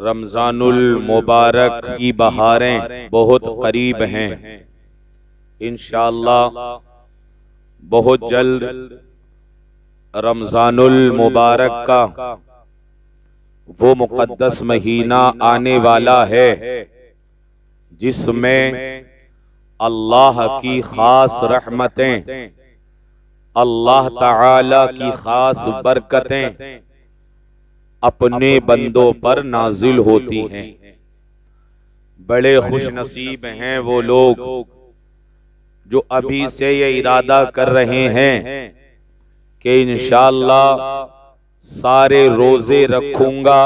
रमज़ानुल मुबारक की बहारें बहुत करीब हैं। इंशाअल्लाह बहुत जल्द रमज़ानुल मुबारक का वो मुक़द्दस महीना आने वाला है जिसमें अल्लाह की खास रहमतें, अल्लाह ताला की खास बरकतें अपने बंदों पर नाजिल होती हैं। बड़े खुश नसीब हैं वो लोग जो अभी से ये इरादा कर रहे हैं कि इंशाअल्लाह सारे रोजे रखूंगा,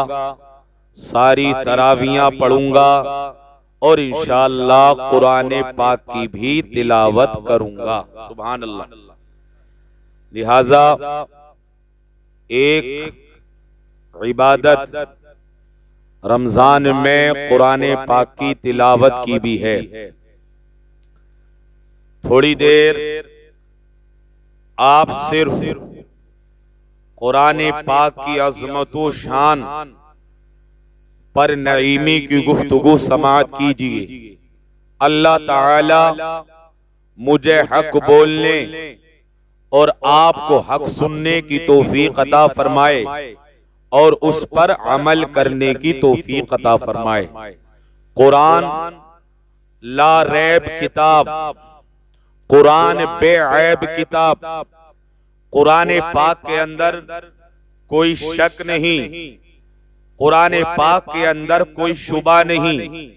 सारी तरावियां पढ़ूंगा और इंशाअल्लाह कुरान पाक की भी तिलावत करूंगा। सुभान अल्लाह। लिहाजा एक इबादत रमजान में कुरान पाक की तिलावत की भी है। थोड़ी देर आप सिर्फ कुरान पाक की अज़मत व शान पर नईमी की गुफ्तगू समाअत कीजिए। अल्लाह ताला मुझे हक बोलने और आपको हक सुनने की तौफीक अता फरमाए और उस पर अमल करने की तौफीक अता फरमाए। कुरान ला रैब किताब, कुरान बेऐब किताब। कुरान पाक के अंदर कोई शक नहीं, कुरान पाक के अंदर कोई शुबा नहीं।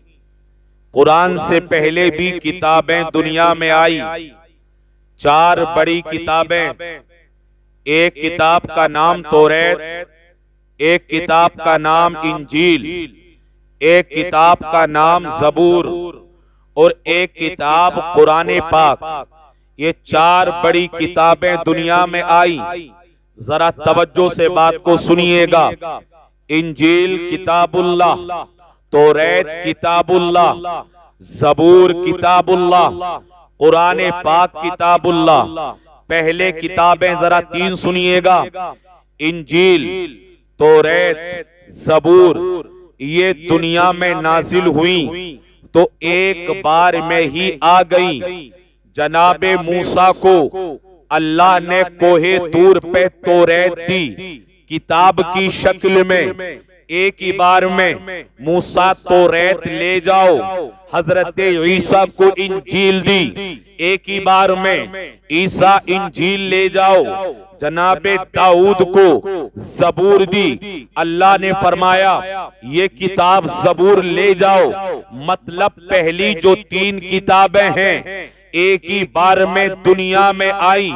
कुरान से पहले भी किताबें दुनिया में आई, 4 बड़ी किताबें। एक किताब का नाम तौरात, एक किताब का नाम इंजील, एक किताब का नाम ज़बूर और एक किताब कुरान पाक। ये 4 बड़ी किताबें दुनिया में आई। जरा तवज्जो से बात को सुनिएगा। इंजील किताबुल्लाह, तौरात किताबुल्लाह, ज़बूर किताबुल्लाह, कुरान पाक किताबुल्लाह। पहले किताबें जरा 3 सुनिएगा, इंजील, तौरात, ज़बूर। ये दुनिया में नाजिल हुई तो एक बार में ही आ गई। जनाबे मूसा को अल्लाह ने कोहे तूर पे तौरात दी किताब की शक्ल में। एक ही बार में मूसा तौरात ले जाओ। हजरत ईसा को इंजील दी, एक ही बार में ईसा इंजील ले जाओ। जनाबे दाऊद को ज़बूर दी। अल्लाह ने फरमाया ये किताब ज़बूर ले जाओ। मतलब पहली जो 3 किताबें हैं एक ही बार में दुनिया में आई।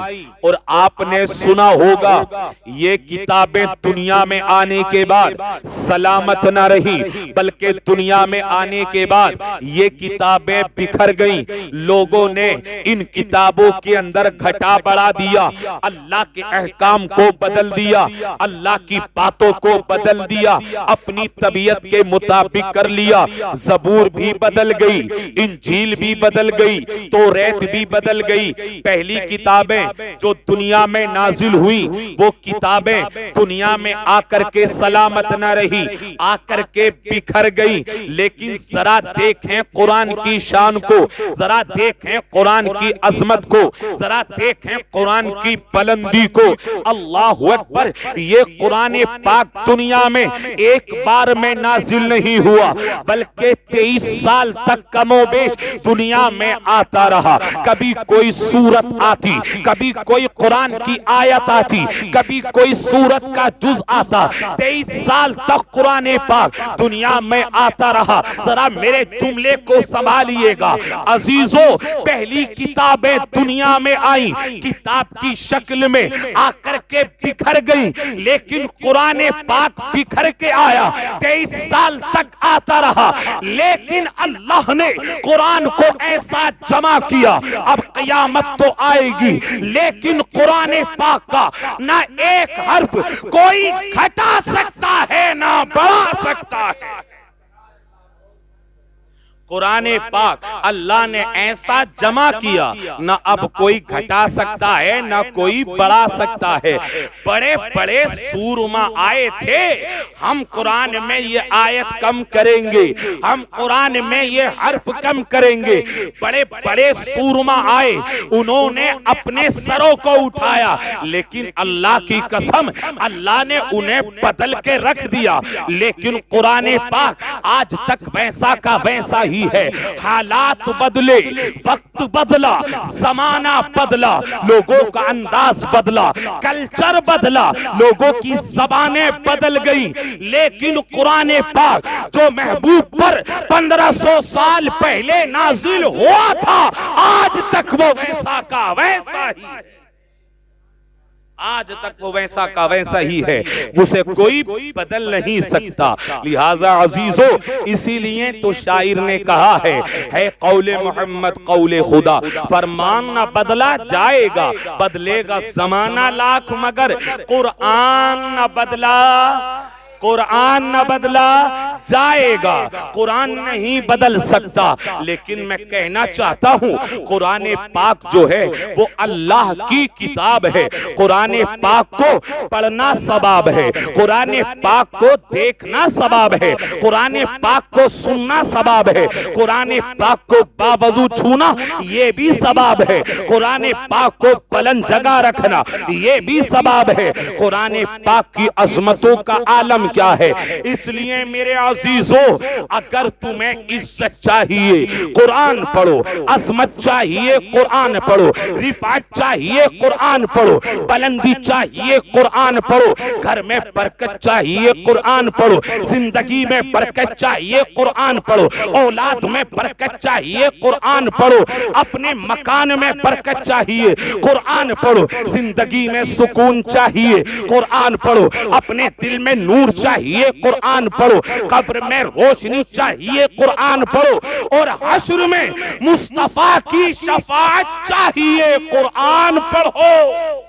और आपने सुना होगा ये किताबें दुनिया में आने के बाद सलामत न रही, बल्कि दुनिया में आने के बाद ये किताबें बिखर गईं। लोगों ने इन किताबों के अंदर घटा बढ़ा दिया, अल्लाह के अहकाम को बदल दिया, अल्लाह की बातों को बदल दिया, अपनी तबीयत के मुताबिक कर लिया। ज़बूर भी बदल गई, इंजील भी बदल गई, तौरात भी बदल गई। पहली किताबें जो दुनिया में नाजिल हुई वो किताबें दुनिया में आकर के सलामत न रही, आकर के बिखर गई। लेकिन जरा देखें कुरान की शान को, जरा देखें कुरान की अजमत को, जरा देखें कुरान की बुलंदी को। अल्लाहु अकबर। ये कुरान पाक दुनिया में एक बार में नाजिल नहीं हुआ, बल्कि 23 साल तक कमोबेश दुनिया में आता रहा। कभी कोई सूरत आती, कभी कोई कुरान की आयत आती, कभी कोई सूरत का जुज आता। 23 साल तक कुरान पाक दुनिया में आता रहा। जरा मेरे जुमले को संभालिएगा अजीजों। पहली किताबें दुनिया में आई, किताब की शक्ल में आकर के बिखर गई, लेकिन कुरान पाक बिखर के आया। 23 साल तक आता रहा, लेकिन अल्लाह ने कुरान को ऐसा जमा किया। अब कयामत तो आएगी, लेकिन कुरान पाक का ना एक हर्फ कोई घटा सकता है ना बढ़ा सकता है। कुरान पाक अल्लाह ने ऐसा जमा किया, न अब कोई घटा सकता है न कोई बढ़ा सकता है। बड़े बड़े सूरमा आए थे, हम कुरान में ये आयत कम करेंगे, हम कुरान में ये हर्फ कम करेंगे। बड़े बड़े सूरमा आए, उन्होंने अपने सरों को उठाया, लेकिन अल्लाह की कसम अल्लाह ने उन्हें बदल के रख दिया। लेकिन कुरान पाक आज तक वैसा का वैसा ही है। हालात बदले, वक्त बदला, जमाना बदला, लोगों का अंदाज बदला, कल्चर बदला, लोगों की ज़बानें बदल गई, लेकिन कुरान पाक जो महबूब पर 1500 साल पहले नाजिल हुआ था, आज तक वो वैसा का वैसा ही है। आज तक वो वैसा का वैसा ही है, उसे कोई बदल नहीं सकता। लिहाजा अजीजो, इसीलिए तो शायर ने कहा है कौले मोहम्मद कौले खुदा, फरमान न बदला जाएगा, बदलेगा जमाना लाख मगर कुरान न बदला, कुरान न बदला जाएगा। कुरान नहीं बदल सकता, लेकिन मैं कहना चाहता हूँ कुरान पाक जो है वो अल्लाह की किताब है। कुरान पाक को पढ़ना सवाब है, कुरान पाक को देखना सवाब है, कुरान पाक को सुनना सवाब है, कुरान पाक को बावजू छूना ये भी सवाब है, कुरान पाक को बुलंद जगह रखना ये भी सवाब है। कुरान पाक की अजमतों का आलम क्या है। इसलिए मेरे अजीजों, अगर तुम्हें इज्जत चाहिए कुरान पढ़ो, अजमत चाहिए कुरान पढ़ो, रिफात चाहिए कुरान पढ़ो, बुलंदी चाहिए कुरान पढ़ो, घर में बरकत चाहिए कुरान पढ़ो, जिंदगी में बरकत चाहिए कुरान पढ़ो, औलाद में बरकत चाहिए कुरान पढ़ो, अपने मकान में बरकत चाहिए कुरान पढ़ो, जिंदगी में सुकून चाहिए कुरान पढ़ो, अपने दिल में नूर चाहिए कुरान पढ़ो, कब्र में रोशनी चाहिए कुरान पढ़ो, और हश्र में मुस्तफा की शफाअत चाहिए कुरान पढ़ो।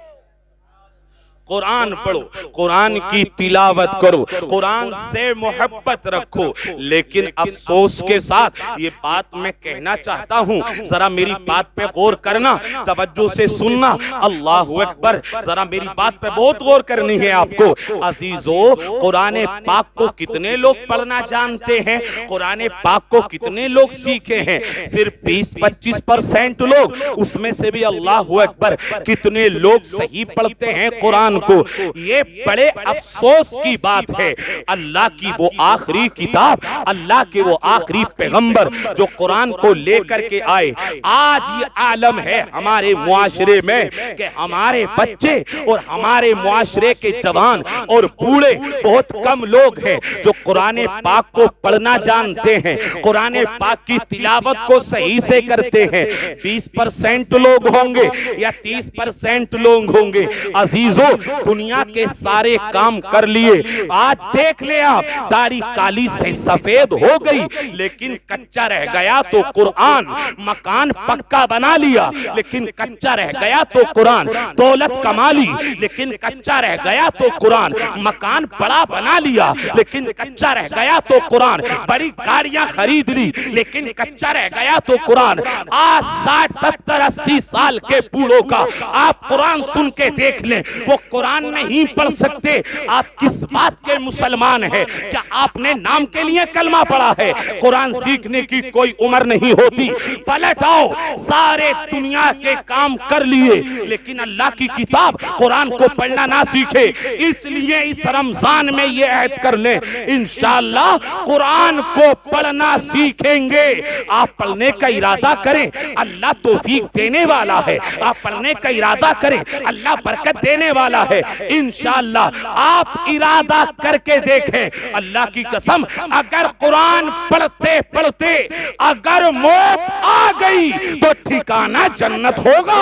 कुरान पढ़ो, कुरान की तिलावत करो, कुरान से मोहब्बत रखो। लेकिन अफसोस के साथ ये बात मैं कहना चाहता हूँ, जरा मेरी बात पे गौर करना, तवज्जो से सुनना। अल्लाहु अकबर, जरा मेरी बात पे बहुत गौर करनी है आपको। अजीजों, कुरान पाक को कितने लोग पढ़ना जानते हैं, कुरान पाक को कितने लोग सीखे हैं? सिर्फ 20-25% लोग, उसमें से भी अल्लाहु अकबर कितने लोग सही पढ़ते हैं कुरान को। ये बड़े अफसोस की बात है। अल्लाह की वो आखिरी किताब, अल्लाह के वो आखिरी पैगंबर जो कुरान को लेकर के आए, आज ये आलम है हमारे मुआशरे में कि हमारे बच्चे और हमारे मुआशरे के जवान और बूढ़े बहुत कम लोग हैं जो कुरान पाक को पढ़ना जानते हैं, कुरान पाक की तिलावत को सही से करते हैं। 20% लोग होंगे या 30% लोग होंगे। अजीजों, दुनिया के सारे काम कर लिए, आज देख ले आप, दाढ़ी काली से सफेद हो गई, लेकिन कच्चा रह गया तो कुरान। मकान पक्का बना लिया, लेकिन कच्चा रह गया तो कुरान। दौलत कमा ली, लेकिन कच्चा रह गया तो कुरान। मकान बड़ा बना लिया, लेकिन कच्चा रह गया तो कुरान। बड़ी गाड़ियां खरीद ली, लेकिन कच्चा रह गया तो कुरान। आज 60, 70, 80 साल के बूढ़ों का आप कुरान सुन के देख लें, वो कुरान नहीं पढ़ सकते। आप किस बात के मुसलमान हैं? क्या आपने नाम के लिए कलमा पढ़ा है? कुरान सीखने की कोई उम्र नहीं होती। पलट आओ, सारे दुनिया के काम कर लिए, लेकिन अल्लाह की किताब कुरान को पढ़ना ना सीखे। इसलिए इस रमजान में ये ऐद कर लें, इंशाअल्लाह कुरान को पढ़ना सीखेंगे। आप पढ़ने का इरादा करें, अल्लाह तौफीक देने वाला है। आप पढ़ने का इरादा करें, अल्लाह बरकत देने वाला है। इंशाअल्लाह आप इरादा करके देखें, अल्लाह की कसम, अगर कुरान पढ़ते पढ़ते अगर मौत आ गई तो ठिकाना जन्नत होगा।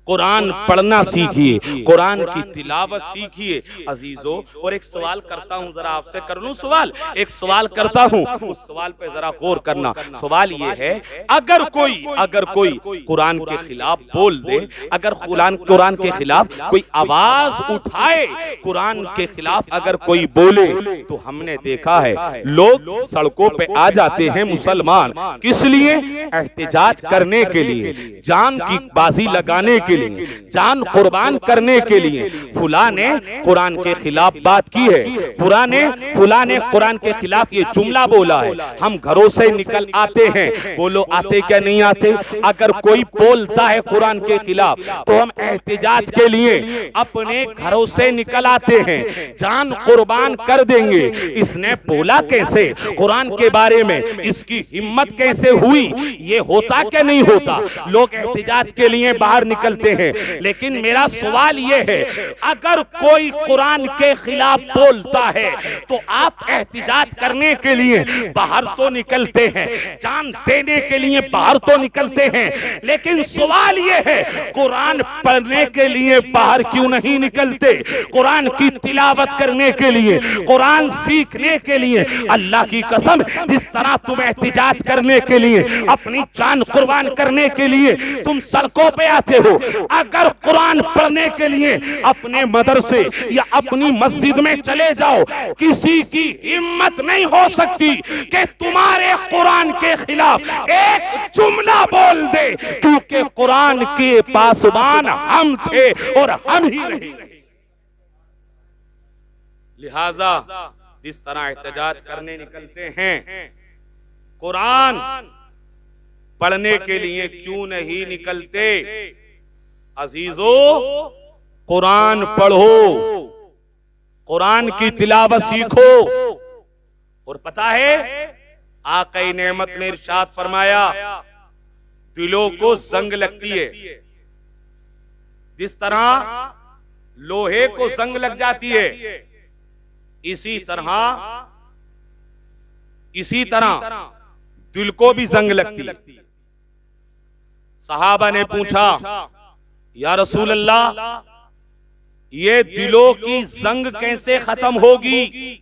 कुरान पढ़ना सीखिए, कुरान की तिलावत सीखिए अजीजों। और एक सवाल करता हूं, जरा आपसे कर लूं सवाल, एक सवाल करता हूं, उस सवाल पे जरा गौर करना। सवाल ये है, अगर कोई कुरान के खिलाफ बोल दे, अगर कुरान के खिलाफ कोई आवाज उठाए, कुरान के खिलाफ अगर कोई बोले, तो हमने देखा है लोग सड़कों पे आ जाते हैं मुसलमान, किस लिए? एहतिजाज करने के लिए, जान की बाजी लगाने के लिए, जान कुर्बान करने के लिए। फुला ने कुरान के खिलाफ बात की है, फुला ने कुरान के खिलाफ ये जुमला बोला है, हम घरों से निकल आते हैं। बोलो आते क्या नहीं आते? अगर कोई बोलता है कुरान के खिलाफ तो हम एहतिजाज के लिए अपने घरों से निकल आते हैं, जान कुर्बान कर देंगे। इसने बोला कैसे कुरान के बारे में, इसकी हिम्मत कैसे हुई? ये होता क्या नहीं होता? लोग एहतिजाज के लिए बाहर निकलते हैं। लेकिन मेरा सवाल ये है, अगर कोई कुरान के खिलाफ बोलता है तो आप एहतिजाज करने के लिए बाहर तो निकलते हैं, जान देने के लिए बाहर तो निकलते हैं, लेकिन सवाल ये है कुरान पढ़ने के लिए बाहर क्यों नहीं निकलते? कुरान की तिलावत करने के लिए, कुरान सीखने के लिए। अल्लाह की कसम, जिस तरह तुम एहतिजाज करने के लिए, अपनी जान कुर्बान करने के लिए तुम सड़कों पे आते हो, अगर कुरान पढ़ने के लिए अपने मदरसे या अपनी मस्जिद में चले जाओ, किसी की हिम्मत नहीं हो सकती कि तुम्हारे कुरान के खिलाफ एक जुमला बोल दे, क्योंकि कुरान के पासबान हम थे और हम ही रहे। लिहाजा जिस तरह एहतजाज करने निकलते हैं, कुरान पढ़ने के लिए क्यों नहीं निकलते? अजीजों, कुरान पढ़ो, कुरान की तिलावत सीखो। और पता है आक़ा नेमत ने इरशाद फरमाया, दिलों को जंग लगती है, जिस तरह लोहे को जंग लग जाती है, इसी तरह दिल को भी जंग लगती है। सहाबा ने पूछा, या रसूल अल्लाह, ये दिलों की जंग कैसे खत्म होगी?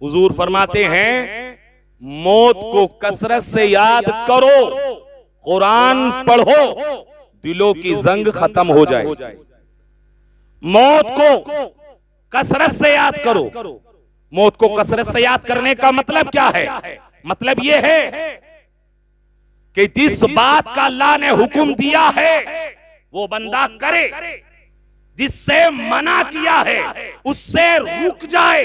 हुजूर फरमाते हैं, मौत को कसरत से याद करो, कुरान पढ़ो, दिलों की जंग खत्म हो जाए। मौत को कसरत से याद करो। मौत को कसरत से याद करने का मतलब क्या है? मतलब यह है कि जिस बात का अल्लाह ने हुक्म दिया है वो बंदा करे, जिससे मना किया है उससे रुक जाए।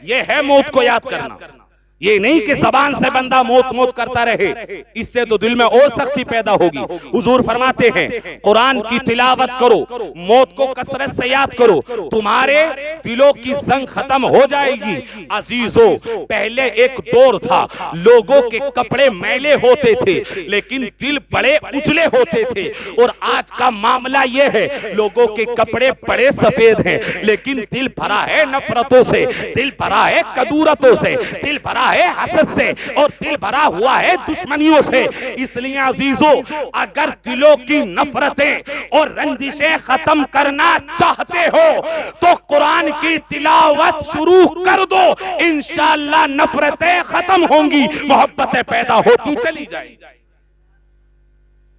यह है मौत को याद करना। ये नहीं कि जबान से बंदा मौत मौत करता रहे, इससे तो दिल में और सख्ती पैदा होगी। हुजूर फरमाते हैं, कुरान की तिलावत करो, मौत को कसरत से याद करो, तुम्हारे दिलों की जंग खत्म हो जाएगी। अजीजों, पहले एक दौर था, लोगों के कपड़े मैले होते थे लेकिन दिल बड़े उजले होते थे। और आज का मामला यह है, लोगों के कपड़े बड़े सफेद हैं लेकिन दिल भरा है नफरतों से, दिल भरा है कदूरतों से, दिल भरा है हसद से, और दिल भरा हुआ है दुश्मनियों से। इसलिए अजीजों, अगर दिलों की नफरतें और रंजिशें खत्म करना चाहते हो तो कुरान की तिलावत शुरू कर दो, इंशाअल्लाह नफरतें खत्म होंगी, मोहब्बतें पैदा होती चली जाएंगी,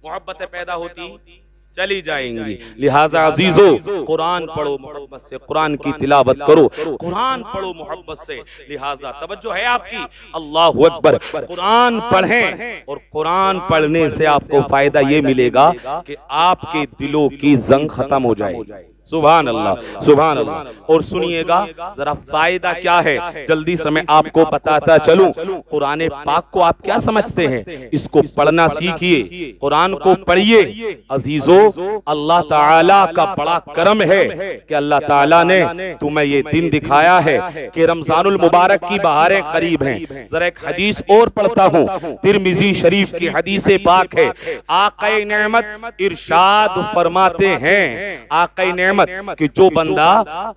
मोहब्बतें पैदा होती चली जाएंगी। लिहाजा अजीजों, कुरान पढ़ो मोहब्बत से, कुरान की तिलावत करो, कुरान पढ़ो मोहब्बत से। लिहाजा तवज्जो है आपकी, अल्लाहु अकबर। कुरान पढ़ें और कुरान पढ़ने से आपको फायदा ये मिलेगा कि आपके दिलों की जंग खत्म हो जाएगी। सुभान अल्लाह, सुभान अल्लाह। और सुनिएगा जरा फायदा क्या है, जल्दी से मैं आपको बताता चलूं। कुरान पाक को आप क्या समझते हैं? इसको पढ़ना सीखिए, कुरान को पढ़िए। अजीजों, अल्लाह ताला का बड़ा करम है कि अल्लाह ताला ने तुम्हें ये दिन दिखाया है कि रमजानुल मुबारक की बहारें करीब हैं। जरा एक हदीस और पढ़ता हूँ, तिरमिजी शरीफ की हदीस पाक है। आक़ा नेमत इरशाद फरमाते हैं, आक़ा नेमत कि जो बंदा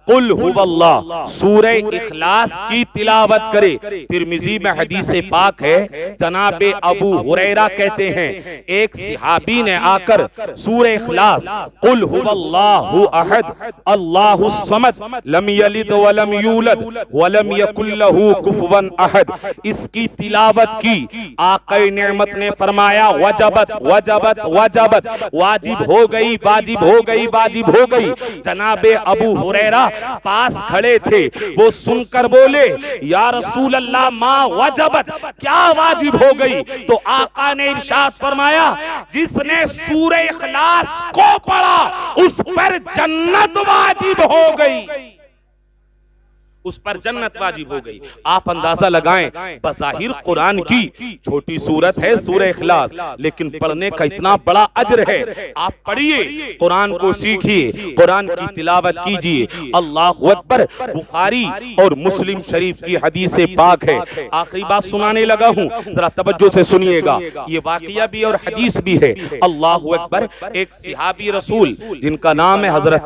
कुल हुवल्लाह सूरह इखलास की तिलावत करे। तिरमिजी में हदीस पाक है, जनाबे अबू हुरैरा कहते हैं एक सहाबी ने आकर सूरह इखलास कुल हुवल्लाहु अहद अल्लाहुस समद लम यलिद व लम यूलद व लम यकुल लहू कुफुवन अहद इसकी तिलावत की। आका नेमत ने फरमाया वजबत वजबत वजबत, वाजिब हो गई वाजिब हो गई वाजिब हो गई। जनाबे अबू हुरैरा पास खड़े थे, वो सुनकर बोले या रसूल अल्लाह मा वजबत, क्या वाजिब हो गई? तो आका ने इरशाद फरमाया जिसने सूरह इखलास को पढ़ा उस पर जन्नत वाजिब हो गई, उस पर जन्नत वाजिब हो गई। आप अंदाजा लगाएं, बज़ाहिर कुरान की छोटी सूरत है सूरह इखलास, लेकिन पढ़ने का इतना बड़ा अजर है। आप पढ़िए, कुरान को सीखिए, कुरान की तिलावत कीजिए। अल्लाहु अकबर। बुखारी और मुस्लिम शरीफ की हदीस पाक है। आखिरी बात सुनाने लगा हूं, जरा तवज्जो से सुनिएगा, ये वाकया भी और हदीस भी है। अल्लाहु अकबर। एक सहाबी रसूल जिनका नाम है हजरत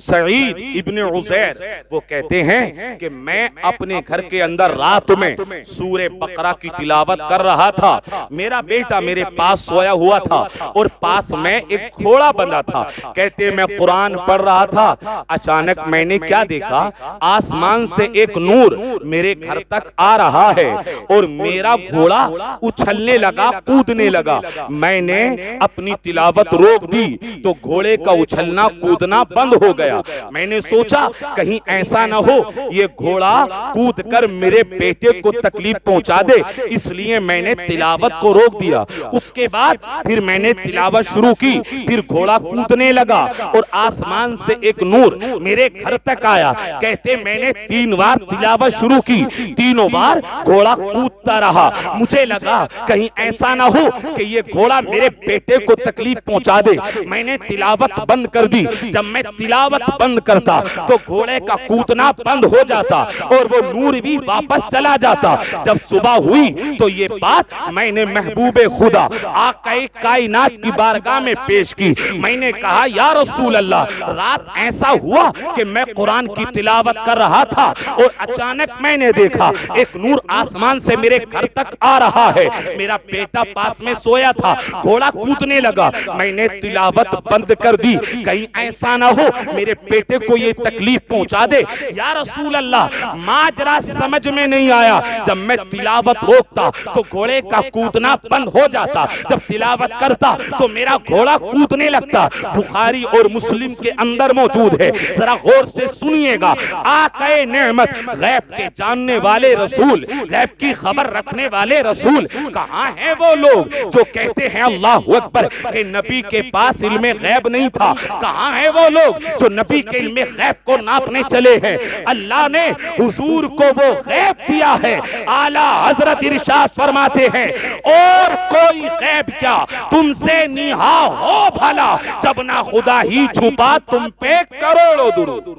सईद इब्ने उज़ैर, वो कहते हैं कि मैं अपने घर के अंदर रात में सूरह बकरा की तिलावत कर रहा था। मेरा बेटा मेरे पास सोया हुआ था और पास में एक घोड़ा बंधा था। कहते मैं कुरान पढ़ रहा था, अचानक मैंने क्या देखा, आसमान से एक नूर मेरे घर तक आ रहा है और मेरा घोड़ा उछलने लगा, कूदने लगा। मैंने अपनी तिलावत रोक दी तो घोड़े का उछलना कूदना बंद हो गया। मैंने सोचा कहीं ऐसा ना हो ये घोड़ा कूद कर मेरे बेटे को तकलीफ पहुंचा दे, इसलिए मैंने तिलावत को रोक दिया। उसके बाद फिर मैंने तिलावत शुरू की, फिर घोड़ा कूदने लगा और आसमान से एक नूर मेरे घर तक आया। कहते मैंने 3 बार तिलावत शुरू की, तीनों बार घोड़ा कूदता रहा। मुझे लगा कहीं ऐसा ना हो कि ये घोड़ा मेरे बेटे को तकलीफ पहुंचा दे। मैंने तिलावत बंद कर दी। जब मैं तिलावत बंद करता तो घोड़े का कूदना बंद हो जाता और वो नूर भी वापस चला जाता। जब सुबह हुई तो ये बात मैंने महबूबे खुदा आक़ाए कायनात की बारगाह में पेश की। मैंने कहा या रसूल अल्लाह, रात ऐसा हुआ कि मैं कुरान की तिलावत कर रहा था और अचानक मैंने देखा एक नूर आसमान से मेरे घर तक आ रहा है। मेरा बेटा पास में सोया था, घोड़ा कूदने लगा। मैंने तिलावत बंद कर दी, कहीं ऐसा ना हो मेरे बेटे को ये तकलीफ पहुंचा दे। या रसूल अल्लाह, माजरा समझ में नहीं आया। जब मैं तिलावत रोकता तो घोड़े का कूदना बंद हो जाता, जब तिलावत करता तो मेरा घोड़ा कूदने लगता। बुखारी और मुस्लिम के अंदर मौजूद है, जरा गौर से सुनिएगा। आक़ाए नेमत, गैब के जानने वाले रसूल, गैब की खबर रखने वाले रसूल, कहां हैं वो लोग जो कहते हैं अल्लाहु अकबर कि नबी के पास इल्मे गैब नहीं था? कहां हैं वो लोग जो नबी के इल्मे गैब को नापने चले हैं? अल्लाह ने हुजूर को वो गैब दिया है। आला हजरत इरशाद फरमाते हैं और कोई गैब क्या तुमसे निहा हो भला, जब ना खुदा ही छुपा तुम पे करोड़ों दुरूद।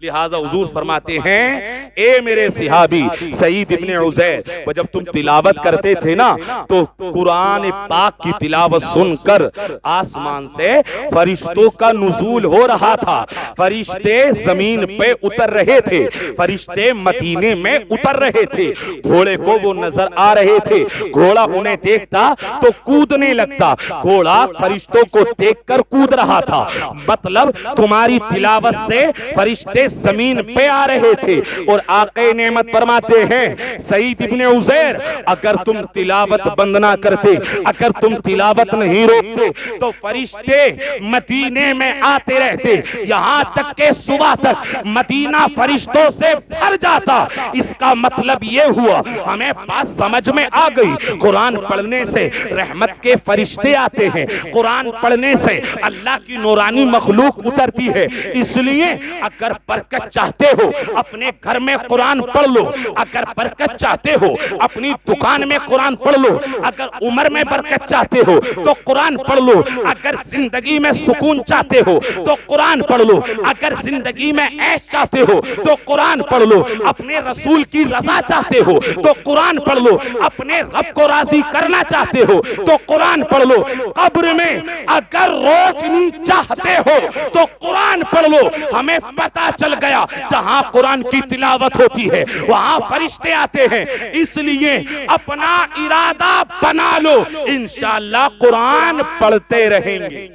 लिहाजा हुजूर फरमाते हैं ए मेरे सहाबी सईद इब्ने उज़ैर, वो जब तुम तिलावत करते थे ना तो कुरान पाक की तिलावत सुनकर आसमान से फरिश्तों का नुज़ूल हो रहा था। फरिश्ते जमीन पे उतर रहे थे, फरिश्ते मदीने में उतर रहे थे। घोड़े को वो नजर आ रहे थे, घोड़ा उन्हें देखता तो कूदने लगता। घोड़ा फरिश्तों को देखकर कूद रहा था। मतलब तुम्हारी तिलावत से फरिश्ते जमीन पे आ रहे थे। और आक़ाए नेमत फरमाते हैं सईद इब्ने उज़ैर, अगर तुम तिलावत बंद ना करते, अगर तुम तिलावत नहीं रोकते तो फरिश्ते मदीने में आते रहते, यहां तक के सुबह तक मदीना फरिश्तों से भर जाता। इसका मतलब ये हुआ, हमें बात समझ में आ गई, कुरान पढ़ने से रहमत के फरिश्ते आते हैं, कुरान पढ़ने से अल्लाह की नूरानी मखलूक उतरती है। इसलिए अगर बरकत चाहते हो अपने घर में कुरान पढ़ लो, अगर बरकत चाहते हो अपनी दुकान में कुरान पढ़ लो, अगर उम्र में बरकत चाहते हो तो कुरान पढ़ लो, अगर जिंदगी में सुकून चाहते हो तो कुरान पढ़ लो, अगर जिंदगी में ऐश चाहते हो तो कुरान पढ़ लो, अपने रसूल की रजा चाहते हो तो कुरान पढ़ लो, अपने रब को राजी करना चाहते हो तो कुरान पढ़ लो, कब्र में अगर रोशनी चाहते हो तो कुरान पढ़ लो। हमें पता चल गया जहां कुरान की तिलावत होती है वहां फरिश्ते आते हैं, इसलिए अपना इरादा बना लो, इंशाअल्लाह कुरान पढ़ते रहेंगे,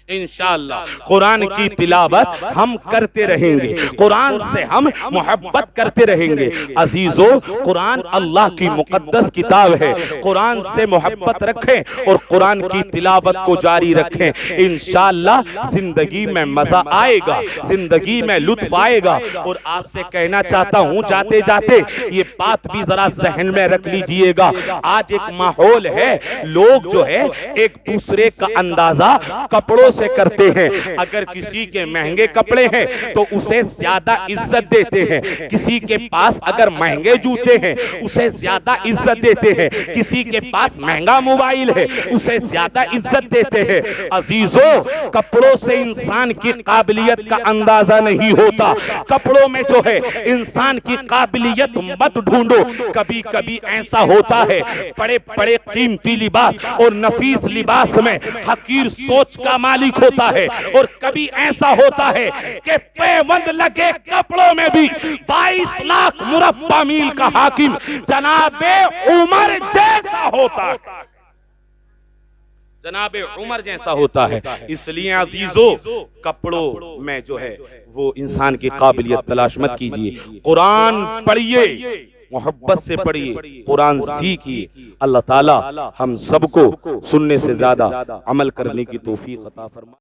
इंशाअल्लाह कुरान की तिलावत हम करते रहेंगे, कुरान से हम मोहब्बत करते रहेंगे। अजीजों, कुरान अल्लाह की मुकद्दस किताब है, कुरान से मोहब्बत रखें और कुरान की तिलावत को जारी रखें, इंशाअल्लाह जिंदगी में मजा आएगा, जिंदगी में लुत्फ आएगा। और आपसे कहना चाहता हूं जाते जाते ये बात भी जरा जहन में रख लीजिएगा, आज एक माहौल है, लोग जो है एक दूसरे का अंदाजा कपड़ों से करते हैं, अगर किसी के महंगे कपड़े हैं तो उसे ज्यादा इज्जत देते हैं, किसी के पास अगर महंगे जूते हैं उसे ज्यादा इज्जत देते हैं, किसी के पास महंगा मोबाइल है उसे ज्यादा इज्जत देते हैं। अजीजों, कपड़ों से इंसान की काबिलियत का अंदाजा नहीं होता, कपड़ों में जो है इंसान की काबिलियत मत ढूंढो, कभी कभी ऐसा होता है बड़े बड़े कीमती लिबास और नफीस लिबास में हकीर सोच का मालिक होता है, और कभी ऐसा होता है कि पैबंद लगे कपड़ों में भी 22 लाख मुरब्बा मील का हाकिम जनाबे उमर जैसा होता है, जनाबे उमर जैसा होता है। इसलिए अजीजों, कपड़ों में जो है वो इंसान की काबिलियत तलाश मत कीजिए, कुरान पढ़िए, मोहब्बत से पढ़िए, कुरान सीखिए। अल्लाह ताला हम सबको सुनने से ज्यादा अमल करने की तौफीक अता फरमाए।